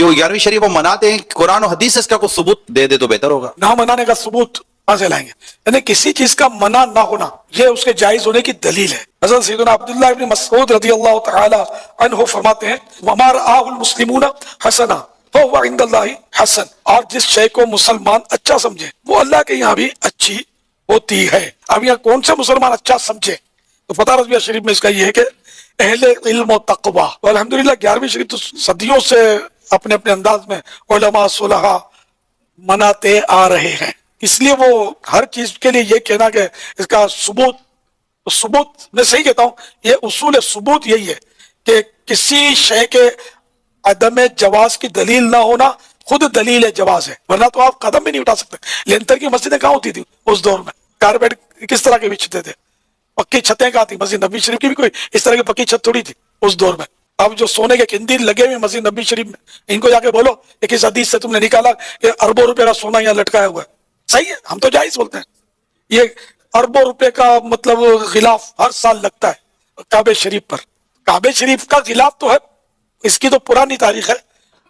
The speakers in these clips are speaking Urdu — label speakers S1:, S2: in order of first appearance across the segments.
S1: یہ 11ویں شریف ہم مناتے ہیں، قرآن و حدیث سے اس کا کوئی ثبوت دے دے تو بہتر ہوگا۔
S2: نہ منانے کا ثبوت کہاں سے لائیں گے؟ یعنی کسی چیز کا منع نہ ہونا یہ اس کے جائز ہونے کی دلیل ہے۔ حضرت سیدنا عبداللہ ابن مسعود رضی اللہ تعالی عنہ فرماتے ہیں وَمَا رَآهُ الْمُسْلِمُونَ حَسَنًا فَهُوَ عِنْدَ اللَّهِ حَسَن، اور جس شے کو مسلمان اچھا سمجھے وہ اللہ کے یہاں بھی اچھی ہوتی ہے۔ اب یہاں کون سے مسلمان اچھا سمجھے؟ تو فتح رضویہ شریف میں اس کا یہ ہے کہ اہل علم و تقوی، اور الحمدللہ 11ویں شریف تو صدیوں سے اپنے اپنے انداز میں علماء صلحاء مناتے آ رہے ہیں، اس لیے وہ ہر چیز کے لیے یہ کہنا کہ اس کا ثبوت میں صحیح کہتا ہوں، یہ اصول ثبوت یہی ہے کہ کسی شے کے عدم جواز کی دلیل نہ ہونا خود دلیل جواز ہے، ورنہ تو آپ قدم بھی نہیں اٹھا سکتے۔ لینتر کی مسجدیں کہاں ہوتی تھی اس دور میں؟ کارپیٹ کس طرح کے بچھتے تھے؟ پکی چھتیں کہاں تھی؟ مسجد نبی شریف کی بھی کوئی اس طرح کی پکی چھت تھوڑی تھی اس دور میں۔ اب جو سونے کے قندیل لگے ہوئے مسجد نبی شریف میں، ان کو جا کے بولو کہ کس حدیث سے تم نے نکالا کہ اربوں روپے کا سونا یہاں لٹکایا ہوا ہے؟ صحیح ہے، ہم تو جائز بولتے ہیں۔ یہ اربوں روپے کا مطلب غلاف ہر سال لگتا ہے کعبہ شریف پر۔ کعبہ شریف کا غلاف تو ہے، اس کی تو پرانی تاریخ ہے،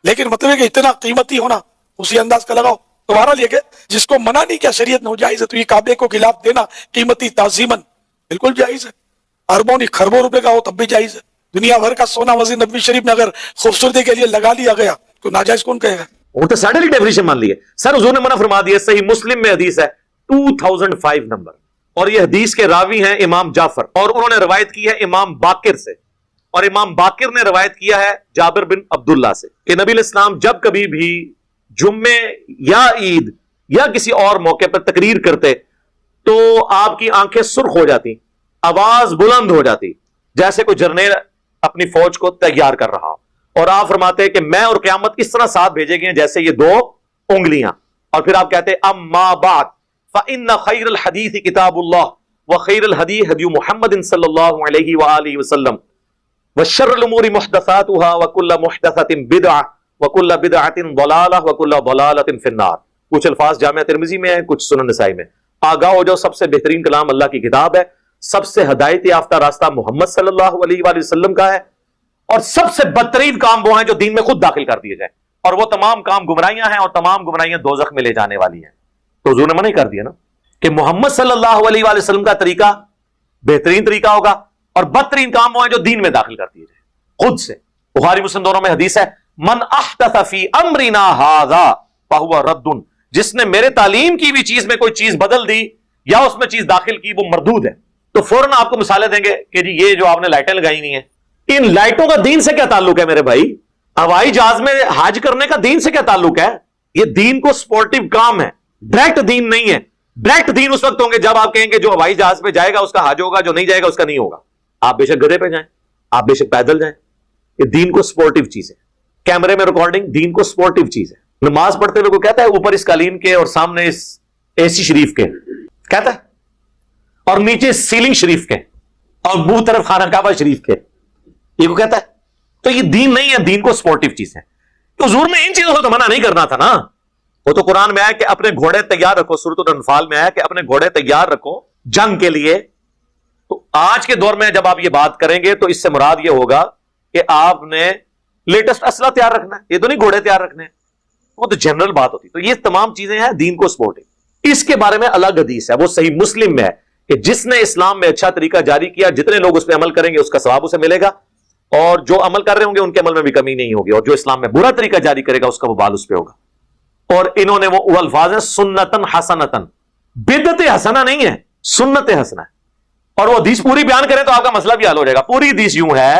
S2: لیکن مطلب ہے کہ اتنا قیمتی ہونا اسی انداز کا لگاؤ۔ تمہارا یہ کہ جس کو منع نہیں کیا شریعت میں جائز ہے، تو یہ کعبے کو غلاف دینا قیمتی تعظیماً بالکل جائز ہے۔ اربوں نہیں خربوں روپے کا ہو تب بھی جائز ہے۔ دنیا بھر کا سونا مسجد نبوی شریف میں اگر خوبصورتی کے لیے لگا لیا گیا تو ناجائز کون کہے گا؟
S3: وہ تو ساڈے ڈیفینیشن مان لی ہے سر، حضور نے منع فرما دیا۔ صحیح مسلم میں حدیث ہے 2005 نمبر، اور یہ حدیث کے راوی ہیں امام جعفر، اور انہوں نے روایت کی ہے امام باقر سے، اور امام باقر نے روایت کیا ہے جابر بن عبداللہ سے کہ نبی علیہ السلام جب کبھی بھی جمعے یا عید یا کسی اور موقع پر تقریر کرتے تو آپ کی آنکھیں سرخ ہو جاتی، آواز بلند ہو جاتی، جیسے کوئی جرنیل اپنی فوج کو تیار کر رہا، اور آپ فرماتے کہ میں اور قیامت اس طرح ساتھ بھیجے گئے جیسے یہ دو انگلیاں، اور پھر آپ کہتے اما بعد فإن خیر الحدیث کتاب اللہ وخیر الہدی ہدی محمد صلی اللہ علیہ وآلہ وسلم وشر الامور محدثاتها وکل محدثۃ بدعہ وکل بدعۃ ضلالہ وکل ضلالۃ فی النار۔ کچھ الفاظ جامعہ ترمذی میں ہیں، کچھ سنن نسائی میں۔ آگاہ ہو جاؤ، سب سے بہترین کلام اللہ کی کتاب ہے، سب سے ہدایت یافتہ راستہ محمد صلی اللہ علیہ وآلہ وسلم کا ہے، اور سب سے بدترین کام وہ ہیں جو دین میں خود داخل کر دیے جائیں، اور وہ تمام کام گمراہیاں ہیں، اور تمام گمراہیاں دوزخ میں لے جانے والی ہیں۔ تو حضور نے منع کر دیا نا کہ محمد صلی اللہ علیہ وآلہ وسلم کا طریقہ بہترین طریقہ ہوگا، اور بدترین کام وہ ہیں جو دین میں داخل کر دیے جائیں خود سے۔ بخاری مسلم دونوں میں حدیث ہے من احدث فی امرنا ھذا فہو رد، جس نے میرے تعلیم کی بھی چیز میں کوئی چیز بدل دی یا اس میں چیز داخل کی وہ مردود ہے۔ تو فوراً آپ کو مثالیں دیں گے کہ جی یہ جو آپ نے لائٹیں لگائی ہوئی ہیں، ان لائٹوں کا دین سے کیا تعلق ہے میرے بھائی؟ ہوائی جہاز میں حج کرنے کا دین سے کیا تعلق ہے؟ یہ دین کو سپورٹیو کام ہے، ڈائریکٹ دین نہیں ہے۔ ڈائریکٹ دین اس وقت ہوں گے جب آپ کہیں گے جو ہوائی جہاز پہ جائے گا اس کا حج ہوگا، جو نہیں جائے گا اس کا نہیں ہوگا۔ آپ بے شک گدھے پہ جائیں، آپ بے شک پیدل جائیں، یہ دین کو سپورٹیو چیز ہے۔ کیمرے میں ریکارڈنگ دین کو سپورٹیو چیز ہے۔ نماز پڑھتے ہوئے کوئی کہتا ہے اوپر اس قالین کے اور سامنے اس اے سی شریف کے، کہتا ہے، اور نیچے سیلنگ شریف کے، اور منہ طرف خانہ کعبہ شریف کے، یہ کو کہتا ہے؟ تو یہ دین نہیں ہے، دین کو سپورٹیو چیز ہے۔ تو حضور نے ان چیزوں سے تو منع نہیں کرنا تھا نا۔ وہ تو قرآن میں آیا کہ اپنے گھوڑے تیار رکھو، سورۃ الانفال میں آیا کہ اپنے گھوڑے تیار رکھو جنگ کے لیے۔ تو آج کے دور میں جب آپ یہ بات کریں گے تو اس سے مراد یہ ہوگا کہ آپ نے لیٹسٹ اسلحہ تیار رکھنا ہے، یہ تو نہیں گھوڑے تیار رکھنے ہیں، وہ تو جنرل بات ہوتی۔ تو یہ تمام چیزیں ہیں دین کو سپورٹنگ۔ اس کے بارے میں الگ حدیث ہے، وہ صحیح مسلم میں ہے کہ جس نے اسلام میں اچھا طریقہ جاری کیا، جتنے لوگ اس پہ عمل کریں گے اس کا ثواب اسے ملے گا، اور جو عمل کر رہے ہوں گے ان کے عمل میں بھی کمی نہیں ہوگی، اور جو اسلام میں برا طریقہ جاری کرے گا اس کا وبال اس پہ ہوگا۔ اور انہوں نے وہ الفاظ ہیں سنتن حسنتن، بدعت حسنہ نہیں ہے، سنت حسنہ ہے۔ اور وہ حدیث پوری بیان کریں تو آپ کا مسئلہ بھی حل ہو جائے گا۔ پوری حدیث یوں ہے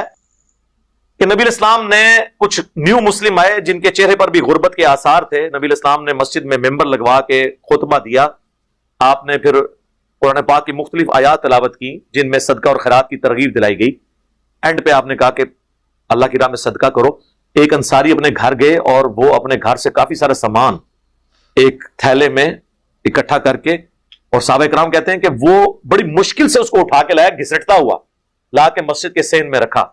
S3: کہ نبی علیہ السلام نے کچھ نیو مسلم آئے جن کے چہرے پر بھی غربت کے آثار تھے، نبی علیہ السلام نے مسجد میں ممبر لگوا کے خطبہ دیا، آپ نے پھر قرآن پاک کی مختلف آیات تلاوت کی جن میں صدقہ اور خیرات کی ترغیب دلائی گئی۔ اینڈ پہ آپ نے کہا کہ اللہ کی راہ میں صدقہ کرو۔ ایک انصاری اپنے گھر گئے اور وہ اپنے گھر سے کافی سارا سامان ایک تھیلے میں اکٹھا کر کے، اور صحابہ کرام کہتے ہیں کہ وہ بڑی مشکل سے اس کو اٹھا کے لایا، گھسٹتا ہوا لا کے مسجد کے سین میں رکھا۔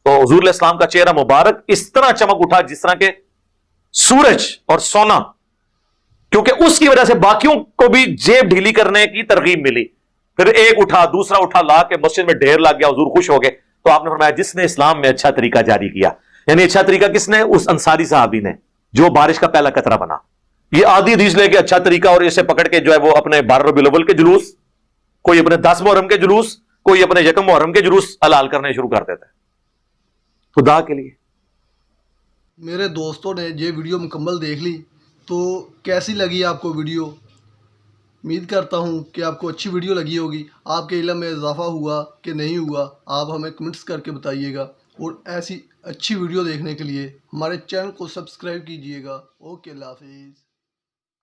S3: تو حضور علیہ السلام کا چہرہ مبارک اس طرح چمک اٹھا جس طرح کے سورج اور سونا، کیونکہ اس کی وجہ سے باقیوں کو بھی جیب ڈھیلی کرنے کی ترغیب ملی۔ پھر ایک اٹھا، دوسرا اٹھا، لا کے مسجد میں ڈھیر لگ گیا، حضور خوش ہو گئے۔ تو آپ نے فرمایا جس نے اسلام میں اچھا طریقہ جاری کیا، یعنی اچھا طریقہ کس نے؟ اس انصاری صحابی نے جو بارش کا پہلا قطرہ بنا. یہ آدھی حدیث لے کے اچھا طریقہ اور اسے پکڑ کے جو ہے وہ اپنے 12 ربیع الاول کے جلوس، کوئی اپنے 10 محرم کے جلوس، کوئی اپنے 1 محرم کے جلوس حلال کرنے شروع کر دیتا ہے خدا کے لیے.
S4: میرے دوستوں نے یہ ویڈیو مکمل دیکھ لی، تو کیسی لگی آپ کو ویڈیو؟ امید کرتا ہوں کہ آپ کو اچھی ویڈیو لگی ہوگی. آپ کے علم میں اضافہ ہوا کہ نہیں ہوا، آپ ہمیں کمنٹس کر کے بتائیے گا. اور ایسی اچھی ویڈیو دیکھنے کے لیے ہمارے چینل کو سبسکرائب کیجیے گا. اوکے، اللہ حافظ.